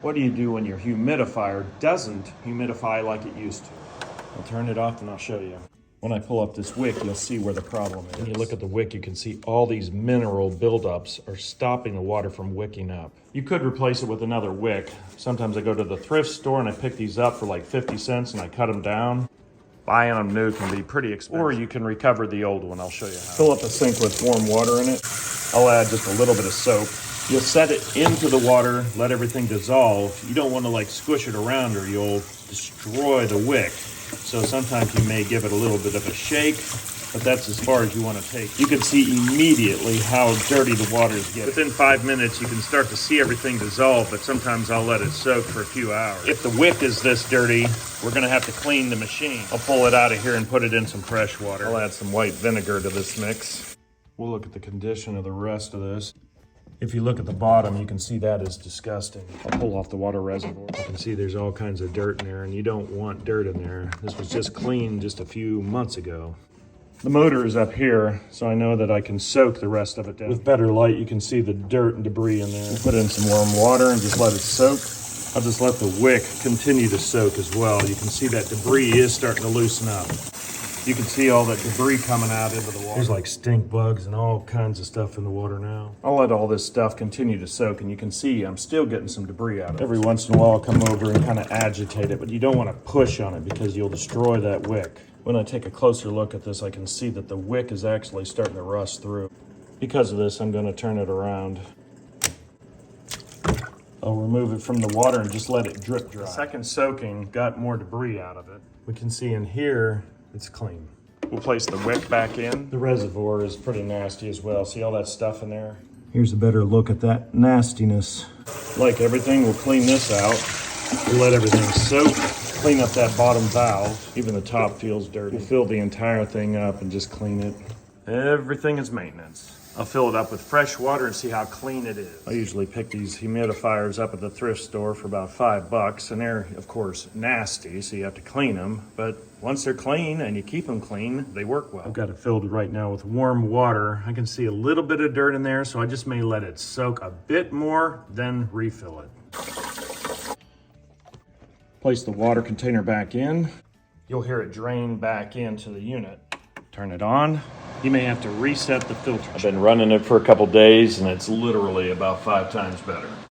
What do you do when your humidifier doesn't humidify like it used to? I'll turn it off and I'll show you. When I pull up this wick, you'll see where the problem is. When you look at the wick, you can see all these mineral buildups are stopping the water from wicking up. You could replace it with another wick. Sometimes I go to the thrift store and I pick these up for like 50 cents and I cut them down. Buying them new can be pretty expensive. Or you can recover the old one. I'll show you how. Fill up a sink with warm water in it. I'll add just a little bit of soap. You'll set it into the water, let everything dissolve. You don't want to like squish it around or you'll destroy the wick. So sometimes you may give it a little bit of a shake, but that's as far as you want to take. You can see immediately how dirty the water is getting. Within 5 minutes, you can start to see everything dissolve, but sometimes I'll let it soak for a few hours. If the wick is this dirty, we're gonna have to clean the machine. I'll pull it out of here and put it in some fresh water. I'll add some white vinegar to this mix. We'll look at the condition of the rest of this. If you look at the bottom, you can see that is disgusting. I'll pull off the water reservoir. You can see there's all kinds of dirt in there, and you don't want dirt in there. This was just cleaned just a few months ago. The motor is up here, so I know that I can soak the rest of it down. With better light, you can see the dirt and debris in there. Put in some warm water and just let it soak. I'll just let the wick continue to soak as well. You can see that debris is starting to loosen up. You can see all that debris coming out into the water. There's like stink bugs and all kinds of stuff in the water now. I'll let all this stuff continue to soak, and you can see I'm still getting some debris out of it. Every once in a while I'll come over and kind of agitate it, but you don't want to push on it because you'll destroy that wick. When I take a closer look at this, I can see that the wick is actually starting to rust through. Because of this, I'm going to turn it around. I'll remove it from the water and just let it drip dry. The second soaking got more debris out of it. We can see in here, it's clean. We'll place the wick back in. The reservoir is pretty nasty as well. See all that stuff in there? Here's a better look at that nastiness. Like everything, we'll clean this out. We'll let everything soak. Clean up that bottom valve. Even the top feels dirty. We'll fill the entire thing up and just clean it. Everything is maintenance. I'll fill it up with fresh water and see how clean it is. I usually pick these humidifiers up at the thrift store for about $5, and they're, of course, nasty, so you have to clean them. But once they're clean and you keep them clean, they work well. I've got it filled right now with warm water. I can see a little bit of dirt in there, so I just may let it soak a bit more, then refill it. Place the water container back in. You'll hear it drain back into the unit. Turn it on. You may have to reset the filter. I've been running it for a couple days and it's literally about 5 times better.